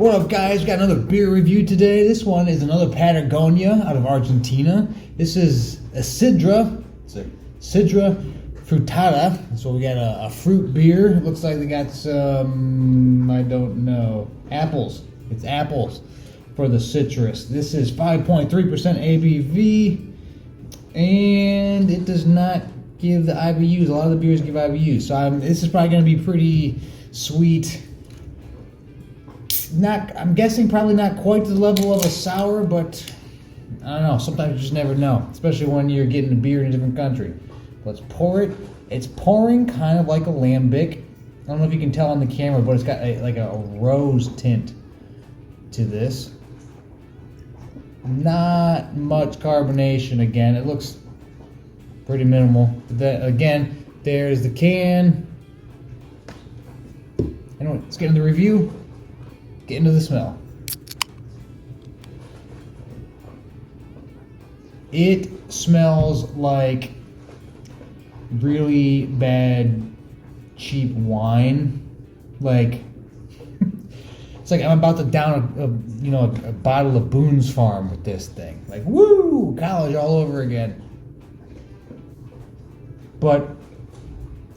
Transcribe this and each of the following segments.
What up, guys? Got another beer review today. This one is another Patagonia out of Argentina. This is Isidra. It's a Isidra frutada. So we got a fruit beer. It looks like they got some, I don't know, apples. It's apples for the citrus. This is 5.3% ABV, and it does not give the IBUs. A lot of the beers give IBUs. So this is probably going to be pretty sweet. I'm guessing probably not quite to the level of a sour, but I don't know. Sometimes you just never know, especially when you're getting a beer in a different country. Let's pour it. It's pouring kind of like a lambic. I don't know if you can tell on the camera, but it's got like a rose tint to this. Not much carbonation again. It looks pretty minimal. But that, again, there's the can. Anyway, let's get into the review. Get into the smell. It smells like really bad, cheap wine. Like it's like I'm about to down a bottle of Boone's Farm with this thing. Like, woo, college all over again. But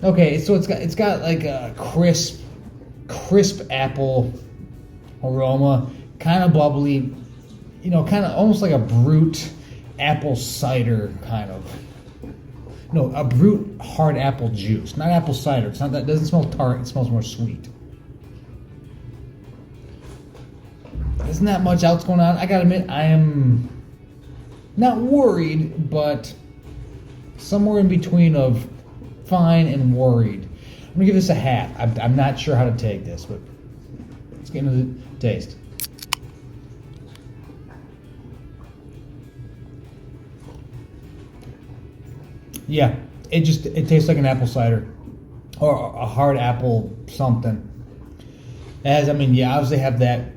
okay, so it's got like a crisp apple aroma, kind of bubbly, kind of almost like a brute apple cider kind of. No, a brute hard apple juice, not apple cider. It's not that. It doesn't smell tart. It smells more sweet. There's not much else going on. I gotta admit, I am not worried, but somewhere in between of fine and worried. I'm gonna give this a half. I'm not sure how to take this, but let's get into the taste. Yeah, it tastes like an apple cider or a hard apple something. Obviously have that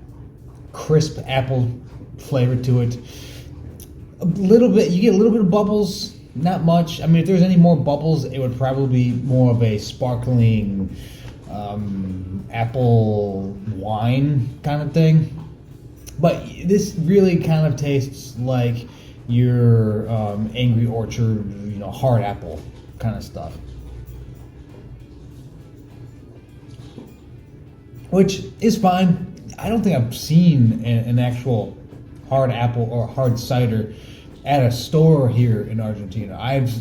crisp apple flavor to it. A little bit, you get a little bit of bubbles, not much. I mean, if there's any more bubbles, it would probably be more of a sparkling apple wine kind of thing. But this really kind of tastes like your Angry Orchard, hard apple kind of stuff. Which is fine. I don't think I've seen an actual hard apple or hard cider at a store here in Argentina. I've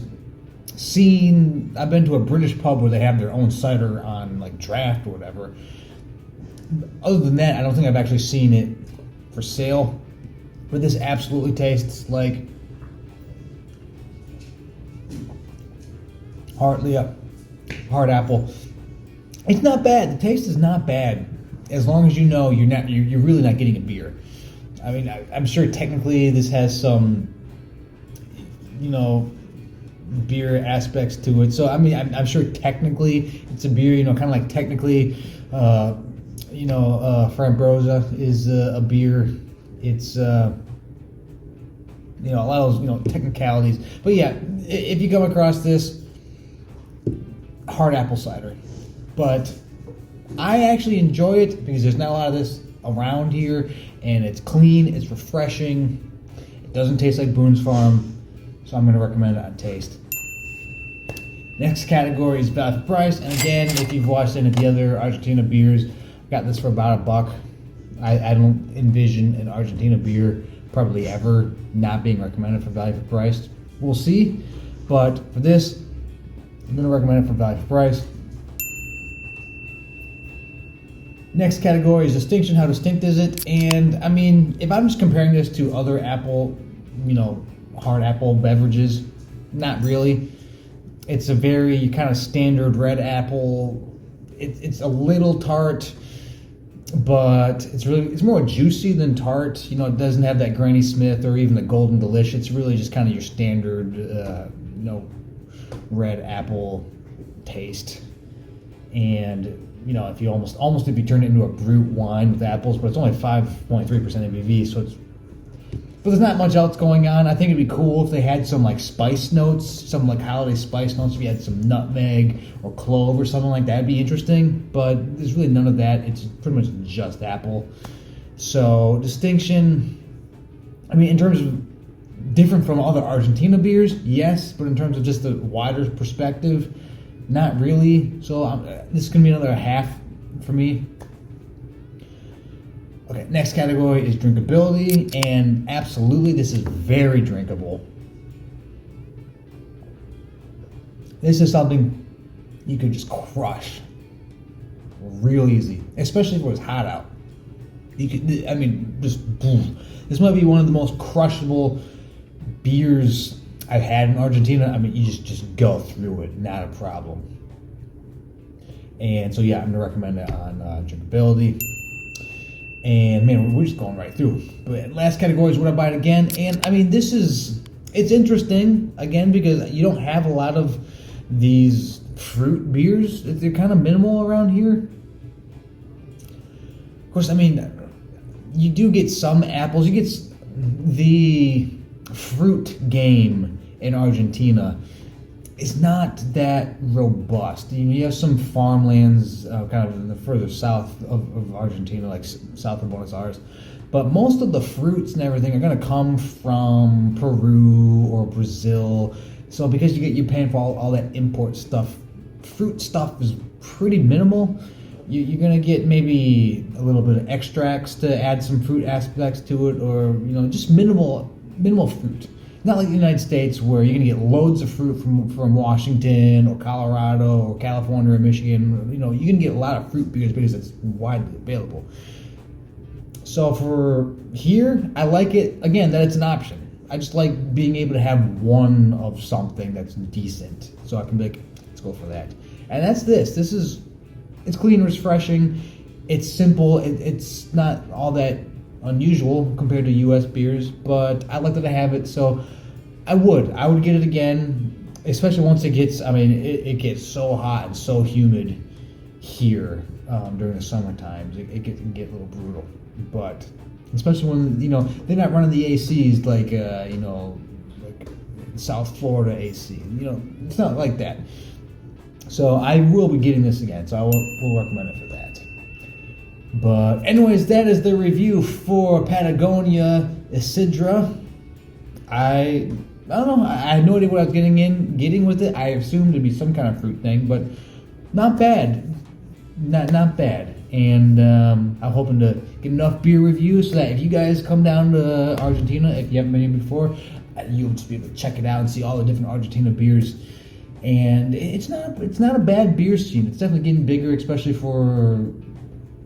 been to a British pub where they have their own cider on like draft or whatever. Other than that, I don't think I've actually seen it for sale. But this absolutely tastes like hard apple. It's not bad. The taste is not bad, as long as you're really not getting a beer. I mean, I'm sure technically this has some, beer aspects to it. So I mean, I'm sure technically it's a beer. Kind of like technically, Frambosa is a beer. It's a lot of those technicalities. But yeah, if you come across this, hard apple cider. But I actually enjoy it because there's not a lot of this around here, and it's clean, it's refreshing, it doesn't taste like Boone's Farm, so I'm going to recommend it on taste. Next category is value for price, and again, if you've watched any of the other Argentina beers, I got this for about $1. I don't envision an Argentina beer probably ever not being recommended for value for price. We'll see, but for this, I'm going to recommend it for value for price. Next category is distinction. How distinct is it? And I mean, if I'm just comparing this to other apple, hard apple beverages, not really. It's a very kind of standard red apple. It's a little tart, but it's more juicy than tart. It doesn't have that Granny Smith or even the Golden Delish. It's really just kind of your standard, red apple taste. And if you almost if you turn it into a brute wine with apples, but it's only 5.3% ABV, so but there's not much else going on. I think it'd be cool if they had some like spice notes, some like holiday spice notes. If you had some nutmeg or clove or something like that, it'd be interesting. But there's really none of that. It's pretty much just apple. So distinction, I mean, in terms of different from other Argentina beers, yes, but in terms of just the wider perspective, not really. So this is going to be another half for me. Okay, next category is drinkability, and absolutely this is very drinkable. This is something you could just crush real easy, especially if it was hot out. You could, I mean, just boom. This might be one of the most crushable beers I've had in Argentina. I mean, you just go through it, not a problem. And so yeah, I'm gonna recommend it on drinkability. And man, we're just going right through. But last category is would I buy it again? And I mean, it's interesting again because you don't have a lot of these fruit beers. They're kind of minimal around here. Of course, I mean, you do get some apples. You get the fruit game in Argentina. It's not that robust. You have some farmlands kind of in the further south of Argentina, like south of Buenos Aires. But most of the fruits and everything are going to come from Peru or Brazil. So because you're paying for all that import stuff, fruit stuff is pretty minimal. You're going to get maybe a little bit of extracts to add some fruit aspects to it, or just minimal fruit. Not like the United States where you're going to get loads of fruit from Washington or Colorado or California or Michigan. You can get a lot of fruit beers because it's widely available. So for here, I like it, again, that it's an option. I just like being able to have one of something that's decent. So I can be like, let's go for that. And that's this. It's clean, refreshing. It's simple. It's not all that unusual compared to U.S. beers, but I like that I have it, so I would get it again, especially once it gets, it gets so hot and so humid here during the summer times. It can get a little brutal, but especially when, they're not running the ACs like, like South Florida AC, it's not like that. So I will be getting this again, so I will recommend it for that. But anyways, that is the review for Patagonia Isidra. I don't know. I had no idea what I was getting with it. I assumed it'd be some kind of fruit thing, but not bad. Not bad. And I'm hoping to get enough beer reviews so that if you guys come down to Argentina, if you haven't been here before, you'll just be able to check it out and see all the different Argentina beers. And it's not a bad beer scene. It's definitely getting bigger, especially for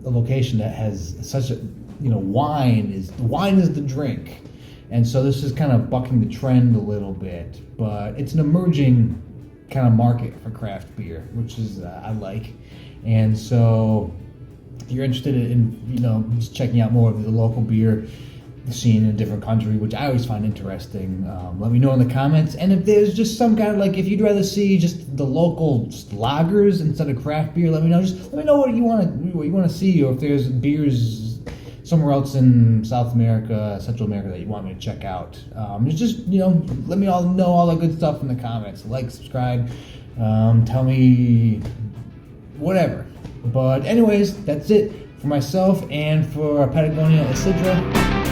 a location that has such a, wine is the drink. And so this is kind of bucking the trend a little bit, but it's an emerging kind of market for craft beer, which is I like. And so if you're interested in just checking out more of the local beer scene in a different country, which I always find interesting, let me know in the comments. And if there's just some kind of, like, if you'd rather see just the local lagers instead of craft beer, let me know. Just let me know what you want to see, or if there's beers somewhere else in South America, Central America that you want me to check out. Just let me all know all the good stuff in the comments. Like, subscribe, tell me whatever. But anyways, that's it for myself and for Patagonia Isidra.